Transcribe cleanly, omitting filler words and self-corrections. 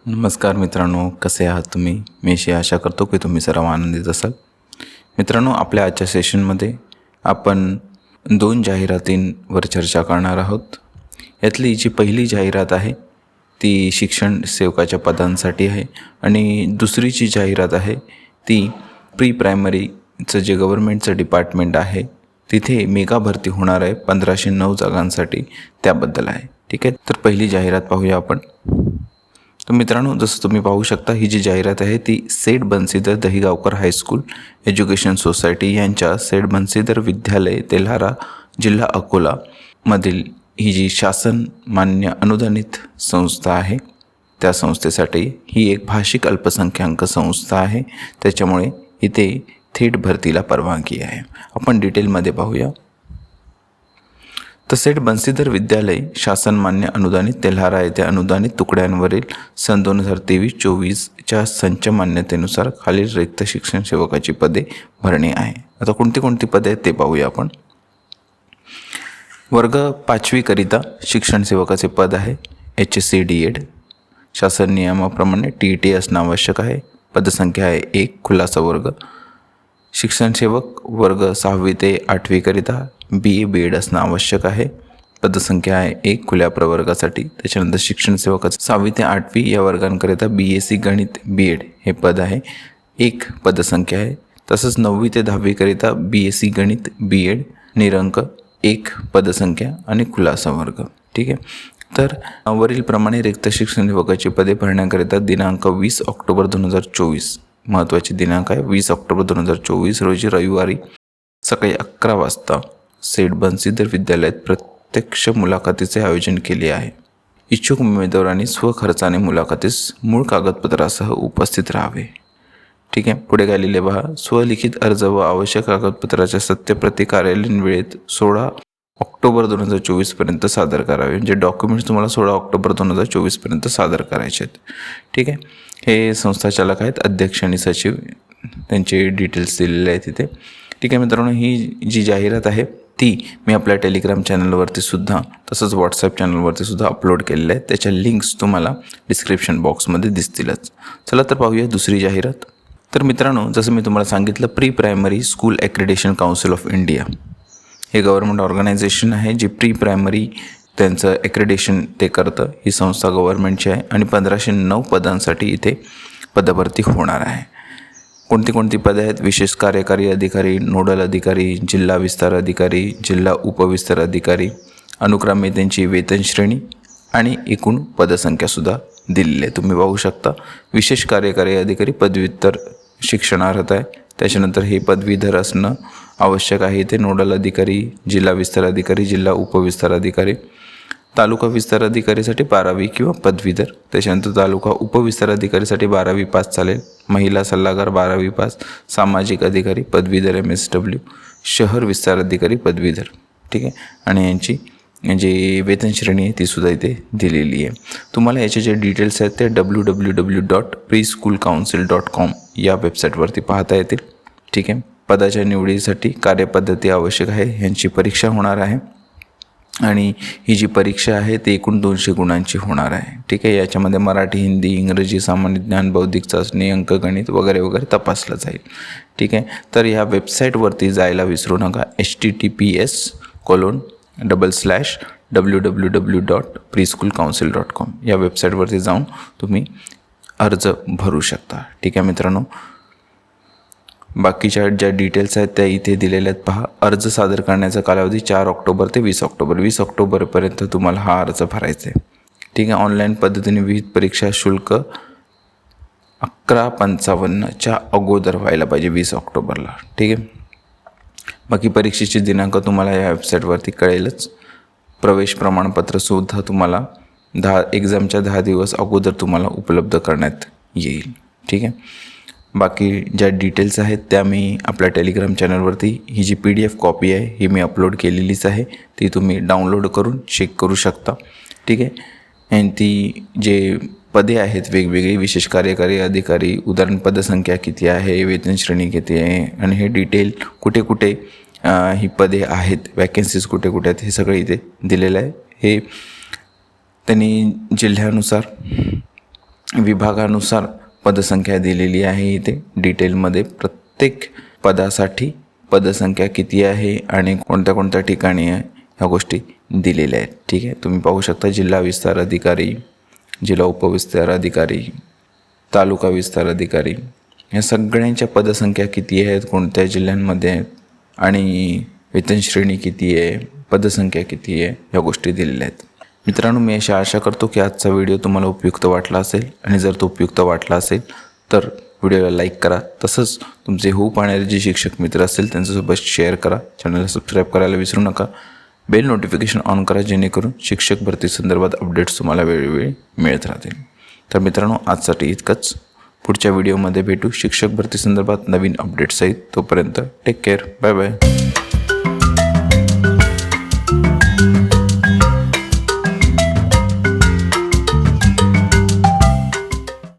नमस्कार मित्रांनो, कसे आहात तुम्ही? मी अशी आशा करतो की तुम्ही सर्व आनंदित असाल. मित्रांनो, आपल्या आजच्या सेशनमध्ये आपण 2 जाहिरातींवर चर्चा करणार आहोत. यातली जी पहिली जाहिरात आहे ती शिक्षण सेवकाच्या पदांसाठी आहे आणि दुसरी जी जाहिरात आहे ती प्री प्रायमरीचं जे गव्हर्नमेंटचं डिपार्टमेंट आहे तिथे मेगा भरती होणार आहे 1509 जागांसाठी, त्याबद्दल आहे. ठीक आहे, तर पहिली जाहिरात पाहूया आपण. तर मित्रांनो, जसं तुम्ही पाहू शकता, ही जी जाहिरात आहे ती सेठ बन्सीधर दहिगावकर हायस्कूल एज्युकेशन सोसायटी यांच्या सेठ बन्सीधर विद्यालय तेल्हारा, जिल्हा अकोला मधील ही जी शासन मान्य अनुदानित संस्था आहे त्या संस्थेसाठी ही एक भाषिक अल्पसंख्याक संस्था आहे. त्याच्यामुळे इथे थेट भरतीला परवानगी आहे. आपण डिटेलमध्ये पाहूया. तर सेठ बन्सीधर विद्यालय शासन मान्य अनुदानित तेल्हारा येथे अनुदानित तुकड्यांवरील सन 2023-24च्या संच मान्यतेनुसार खालील रिक्त शिक्षण सेवकाची पदे भरणे आहे. आता कोणती कोणती पदे आहेत ते पाहूया आपण. वर्ग 5वी करिता शिक्षण सेवकाचे पद आहे HSC DED. शासन नियमाप्रमाणे TET असणं आवश्यक आहे. पदसंख्या आहे 1, खुलासा वर्ग. शिक्षण सेवक वर्ग 6वी ते 8वी करिता BA BEd असणं आवश्यक आहे. पदसंख्या आहे 1 खुल्या प्रवर्गासाठी. त्याच्यानंतर शिक्षण सेवकाचं 6वी ते 8वी या वर्गांकरिता BSc गणित BEd हे पद आहे, 1 पदसंख्या आहे. तसंच 9वी ते 10वी करिता BSc गणित BEd निरंक 1 पदसंख्या आणि खुलासा वर्ग. ठीक आहे, तर वरीलप्रमाणे रिक्त शिक्षण सेवकाची पदे भरण्याकरिता दिनांक 20 ऑक्टोबर 2024, महत्त्वाचे दिनांक आहे 20 ऑक्टोबर 2024 रोजी रविवारी सकाळी 11 वाजता सेठ बन्सीधर विद्यालयात प्रत्यक्ष मुलाखतीचे आयोजन केले आहे. इच्छुक उमेदवारांनी स्वखर्चाने मुलाखतीस मूळ कागदपत्रासह उपस्थित राहावे. ठीक आहे, पुढे काय लिहिले पहा. स्वलिखित अर्ज व आवश्यक कागदपत्राच्या सत्यप्रती कार्यालयीन वेळेत 16 ऑक्टोबर 2024पर्यंत सादर करावे. म्हणजे डॉक्युमेंट्स तुम्हाला 16 ऑक्टोबर 2024पर्यंत सादर करायचे आहेत. ठीक आहे, हे संस्थाचालक आहेत, अध्यक्ष आणि सचिव, त्यांचे डिटेल्स दिलेले आहेत तिथे. ठीक आहे मित्रांनो, ही जी जाहिरात आहे ती मी आपल्या टेलिग्राम चॅनलवरती सुद्धा तसंच व्हॉट्सॲप चॅनलवरती सुद्धा अपलोड केलेलं आहे. त्याच्या लिंक्स तुम्हाला डिस्क्रिप्शन बॉक्समध्ये दिसतीलच. चला तर पाहूया दुसरी जाहिरात. तर मित्रांनो, जसं मी तुम्हाला सांगितलं, pre primary school accreditation council of India हे गव्हर्नमेंट ऑर्गनायझेशन आहे जी प्री प्रायमरी त्यांचं ॲक्रेडिटेशन ते करतं. ही संस्था गव्हर्नमेंटची आहे आणि 1509 पदांसाठी इथे पदभरती होणार आहे. कोणती कोणती पदे आहेत? विशेष कार्यकारी अधिकारी, नोडल अधिकारी, जिल्हा विस्तार अधिकारी, जिल्हा उपविस्तार अधिकारी, अनुक्रमे त्यांची वेतन श्रेणी आणि एकूण पदसंख्यासुद्धा दिलेली आहे. तुम्ही पाहू शकता. विशेष कार्यकारी अधिकारी पदव्युत्तर शिक्षणार्हत आहे. त्याच्यानंतर हे पदवीधर असणं आवश्यक आहे. ते नोडल अधिकारी, जिल्हा विस्तार अधिकारी, जिल्हा उपविस्तार अधिकारी, तालुका विस्तार अधिकारीसाठी 12वी किंवा पदवीधर. त्याच्यानंतर तालुका उपविस्तार अधिकारीसाठी 12वी पास चालेल. महिला सल्लागार 12वी पास. सामाजिक अधिकारी पदवीधर MSW. शहर विस्तार अधिकारी पदवीधर. ठीक आहे, आणि यांची जी वेतन श्रेणी आहे तीसुद्धा इथे दिलेली आहे. तुम्हाला याचे जे डिटेल्स आहेत ते www.preschoolcouncil.com या वेबसाईटवरती पाहता येतील. ठीक आहे, पदाच्या निवडीसाठी कार्यपद्धती आवश्यक आहे. यांची परीक्षा होणार आहे आणि ही जी परीक्षा आहे ती एकूण 200 गुणांची होणार आहे. ठीक आहे, याच्यामध्ये मराठी, हिंदी, इंग्रजी, सामान्य ज्ञान, बौद्धिक चाचणी, अंकगणित वगैरे वगैरे तपासलं जाईल. ठीक आहे, तर ह्या वेबसाईटवरती जायला विसरू नका. https://www.preschoolcouncil.com या वेबसाईटवरती जाऊन तुम्ही अर्ज भरू शकता. ठीक आहे मित्रांनो, बाकीच्या ज्या डिटेल्स आहेत त्या इथे दिलेल्या आहेत पहा. अर्ज सादर करण्याचा कालावधी 4 ऑक्टोबर ते 20 ऑक्टोबर. 20 ऑक्टोबरपर्यंत तुम्हाला हा अर्ज भरायचा आहे. ठीक आहे, ऑनलाईन पद्धतीने विविध परीक्षा शुल्क 11:55च्या अगोदर व्हायला पाहिजे 20 ऑक्टोबरला. ठीक आहे, बाकी परीक्षेचे दिनांक तुम्हाला या वेबसाईटवरती कळेलच. प्रवेश प्रमाणपत्रसुद्धा तुम्हाला एक्झामच्या 10 दिवस अगोदर तुम्हाला उपलब्ध करण्यात येईल. ठीक आहे, बाकी ज्या डिटेल्स आहेत त्या मी आपल्या टेलिग्राम चॅनलवरती ही जी PDF कॉपी आहे ही मी अपलोड केलेलीच आहे. ती तुम्ही डाउनलोड करून चेक करू शकता. ठीक आहे, आणि ती जे पदे आहेत वेगवेगळी, विशेष कार्यकारी अधिकारी, उदाहरण पदसंख्या किती आहे, वेतन श्रेणी किती आहे आणि हे डिटेल कुठे कुठे ही पदे आहेत, वॅकन्सीज कुठे कुठे आहेत हे सगळं इथे दिलेलं आहे. हे त्यांनी जिल्ह्यानुसार विभागानुसार पदसंख्या दिलेली आहे इथे डिटेलमध्ये. प्रत्येक पदासाठी पदसंख्या किती आहे आणि कोणत्या कोणत्या ठिकाणी आहे ह्या गोष्टी दिलेल्या आहेत. ठीक आहे, तुम्ही पाहू शकता जिल्हा विस्तार अधिकारी, जिल्हा उपविस्तार अधिकारी, तालुका विस्तार अधिकारी या सगळ्यांच्या पदसंख्या किती आहेत, कोणत्या जिल्ह्यांमध्ये आहेत आणि वेतन श्रेणी किती आहे, पदसंख्या किती आहे ह्या गोष्टी दिलेल्या आहेत. मित्रांनो, मी अशी आशा करतो की आजचा व्हिडिओ तुम्हाला उपयुक्त वाटला असेल आणि जर तो उपयुक्त वाटला असेल तर व्हिडिओला लाईक करा. तसंच तुमचे होऊ पाहणारे जे शिक्षक मित्र असतील त्यांच्यासोबत शेअर करा. चॅनलला सबस्क्राईब करायला विसरू नका. बेल नोटिफिकेशन ऑन करा जेणेकरून शिक्षक भरती संदर्भात अपडेट्स तुम्हाला वेळोवेळी मिळत राहतील. तर मित्रांनो, आजसाठी इतकंच. पुढच्या व्हिडिओमध्ये भेटू शिक्षक भरती संदर्भात नवीन अपडेट्स आहेत. तोपर्यंत टेक केअर. Bye bye.